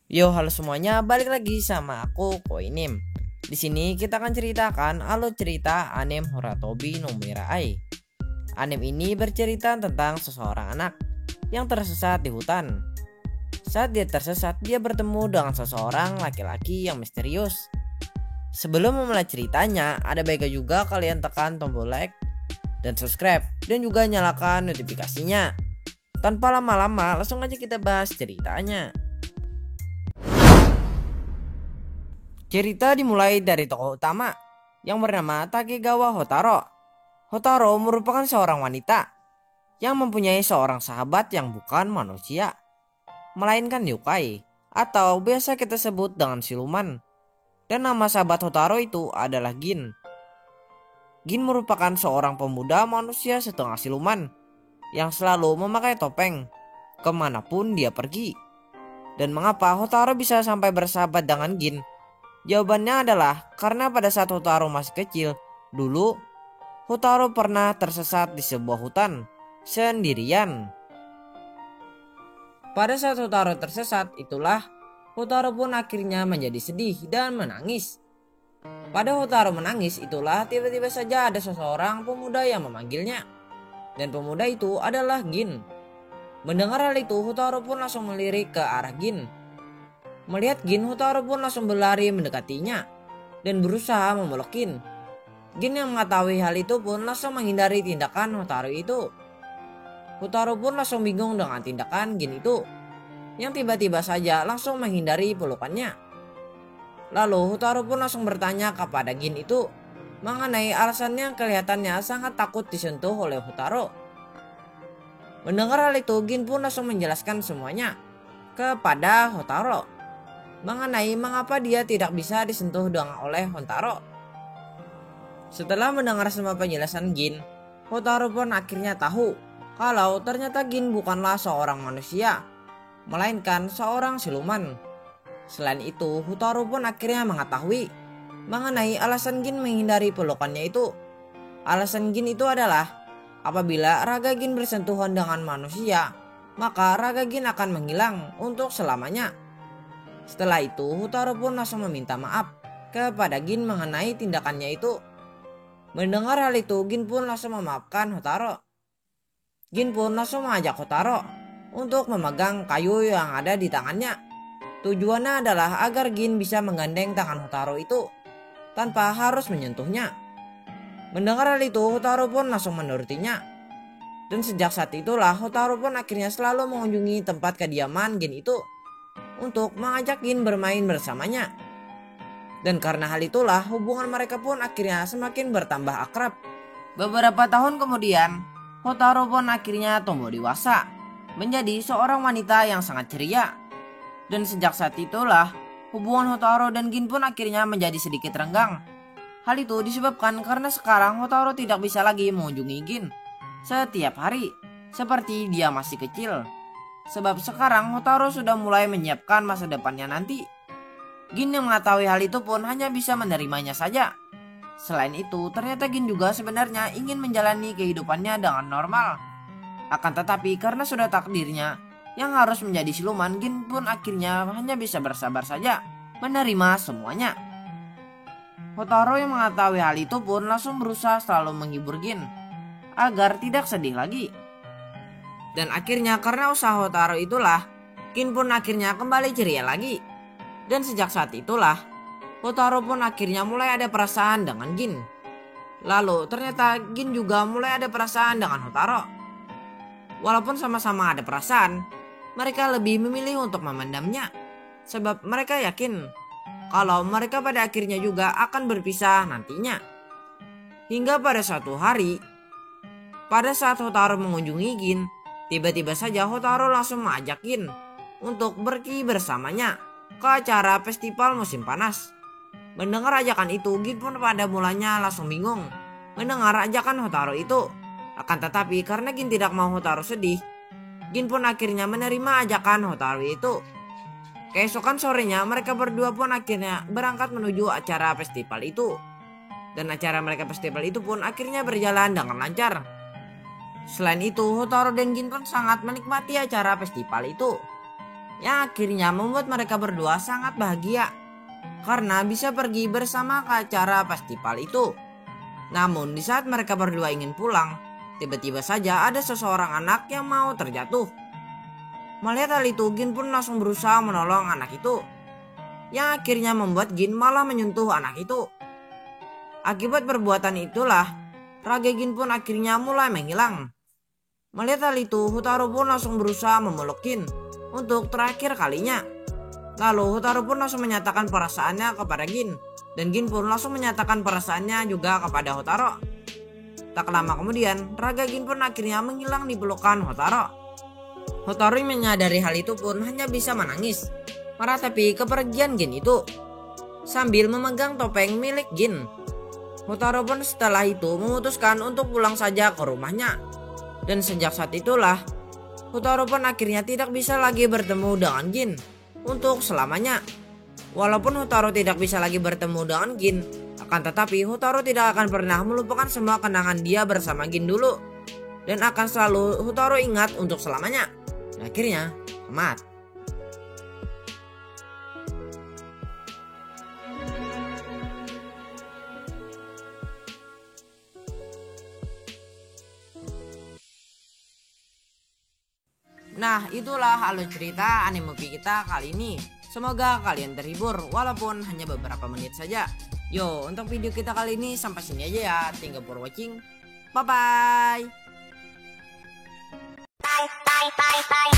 Yo, halo semuanya, balik lagi sama aku Koinim. Di sini kita akan ceritakan alur cerita anime Horatobi no Mirai. Anime ini bercerita tentang seseorang anak yang tersesat di hutan. Saat dia tersesat, dia bertemu dengan seseorang laki-laki yang misterius. Sebelum memulai ceritanya, ada baiknya juga kalian tekan tombol like dan subscribe dan juga nyalakan notifikasinya. Tanpa lama-lama, langsung aja kita bahas ceritanya. Cerita dimulai dari tokoh utama yang bernama Takegawa Hotaro. Hotaro merupakan seorang wanita yang mempunyai seorang sahabat yang bukan manusia, melainkan yokai atau biasa kita sebut dengan siluman. Dan nama sahabat Hotaro itu adalah Gin. Gin merupakan seorang pemuda manusia setengah siluman yang selalu memakai topeng kemanapun dia pergi. Dan mengapa Hotaro bisa sampai bersahabat dengan Gin? Jawabannya adalah karena pada saat Hotaro masih kecil, dulu Hotaro pernah tersesat di sebuah hutan sendirian. Pada saat Hotaro tersesat, itulah Hotaro pun akhirnya menjadi sedih dan menangis. Pada Hotaro menangis, itulah tiba-tiba saja ada seseorang pemuda yang memanggilnya. Dan pemuda itu adalah Gin. Mendengar hal itu, Hotaro pun langsung melirik ke arah Gin. Melihat Gin, Hotaro pun langsung berlari mendekatinya dan berusaha memeluk Gin. Gin yang mengetahui hal itu pun langsung menghindari tindakan Hotaro itu. Hotaro pun langsung bingung dengan tindakan Gin itu, yang tiba-tiba saja langsung menghindari pelukannya. Lalu Hotaro pun langsung bertanya kepada Gin itu mengenai alasannya yang kelihatannya sangat takut disentuh oleh Hotaro. Mendengar hal itu, Gin pun langsung menjelaskan semuanya kepada Hotaro mengenai mengapa dia tidak bisa disentuh oleh Hotaro. Setelah mendengar semua penjelasan Gin, Hotaro pun akhirnya tahu kalau ternyata Gin bukanlah seorang manusia, melainkan seorang siluman. Selain itu, Hotaro pun akhirnya mengetahui mengenai alasan Gin menghindari pelukannya itu. Alasan Gin itu adalah apabila raga Gin bersentuhan dengan manusia, maka raga Gin akan menghilang untuk selamanya. Setelah itu, Hotaro pun langsung meminta maaf kepada Gin mengenai tindakannya itu. Mendengar hal itu, Gin pun langsung memaafkan Hotaro. Gin pun langsung mengajak Hotaro untuk memegang kayu yang ada di tangannya. Tujuannya adalah agar Gin bisa menggandeng tangan Hotaro itu tanpa harus menyentuhnya. Mendengar hal itu, Hotaro pun langsung menurutinya. Dan sejak saat itulah Hotaro pun akhirnya selalu mengunjungi tempat kediaman Gin itu untuk mengajak Gin bermain bersamanya. Dan karena hal itulah hubungan mereka pun akhirnya semakin bertambah akrab. Beberapa tahun kemudian, Hotaro pun akhirnya tumbuh dewasa, menjadi seorang wanita yang sangat ceria. Dan sejak saat itulah hubungan Hotaro dan Gin pun akhirnya menjadi sedikit renggang. Hal itu disebabkan karena sekarang Hotaro tidak bisa lagi mengunjungi Gin setiap hari seperti dia masih kecil. Sebab sekarang Hotaro sudah mulai menyiapkan masa depannya nanti. Gin yang mengetahui hal itu pun hanya bisa menerimanya saja. Selain itu, ternyata Gin juga sebenarnya ingin menjalani kehidupannya dengan normal. Akan tetapi karena sudah takdirnya yang harus menjadi siluman, Gin pun akhirnya hanya bisa bersabar saja menerima semuanya. Hotaro yang mengetahui hal itu pun langsung berusaha selalu menghibur Gin agar tidak sedih lagi. Dan akhirnya karena usaha Hotaro itulah Gin pun akhirnya kembali ceria lagi. Dan sejak saat itulah Hotaro pun akhirnya mulai ada perasaan dengan Gin. Lalu ternyata Gin juga mulai ada perasaan dengan Hotaro. Walaupun sama-sama ada perasaan, mereka lebih memilih untuk memendamnya. Sebab mereka yakin kalau mereka pada akhirnya juga akan berpisah nantinya. Hingga pada suatu hari, pada saat Hotaro mengunjungi Gin, tiba-tiba saja Hotaro langsung mengajak Gin untuk pergi bersamanya ke acara festival musim panas. Mendengar ajakan itu, Gin pun pada mulanya langsung bingung mendengar ajakan Hotaro itu. Akan tetapi karena Gin tidak mau Hotaro sedih, Gin pun akhirnya menerima ajakan Hotaro itu. Keesokan sorenya mereka berdua pun akhirnya berangkat menuju acara festival itu. Dan acara mereka festival itu pun akhirnya berjalan dengan lancar. Selain itu, Hotaro dan Gin pun sangat menikmati acara festival itu. yang akhirnya membuat mereka berdua sangat bahagia karena bisa pergi bersama ke acara festival itu. Namun di saat mereka berdua ingin pulang, tiba-tiba saja ada seseorang anak yang mau terjatuh. Melihat hal itu, Gin pun langsung berusaha menolong anak itu, yang akhirnya membuat Gin malah menyentuh anak itu. Akibat perbuatan itulah, raga Gin pun akhirnya mulai menghilang. Melihat hal itu, Hotaru pun langsung berusaha memeluk Gin untuk terakhir kalinya. Lalu Hotaru pun langsung menyatakan perasaannya kepada Gin, dan Gin pun langsung menyatakan perasaannya juga kepada Hotaru. Tak lama kemudian, raga Gin pun akhirnya menghilang di pelukan Hotaru. Hotaru menyadari hal itu pun hanya bisa menangis meratapi kepergian Gin itu sambil memegang topeng milik Gin. Hotaru pun setelah itu memutuskan untuk pulang saja ke rumahnya. Dan sejak saat itulah Hotaru pun akhirnya tidak bisa lagi bertemu dengan Gin untuk selamanya. Walaupun Hotaru tidak bisa lagi bertemu dengan Gin, akan tetapi Hotaru tidak akan pernah melupakan semua kenangan dia bersama Gin dulu, dan akan selalu Hotaru ingat untuk selamanya. Dan akhirnya tamat. Nah, itulah alur cerita anime movie kita kali ini. Semoga kalian terhibur walaupun hanya beberapa menit saja. Yo, untuk video kita kali ini sampai sini aja ya. Thank you for watching. Bye bye. Bye bye bye bye.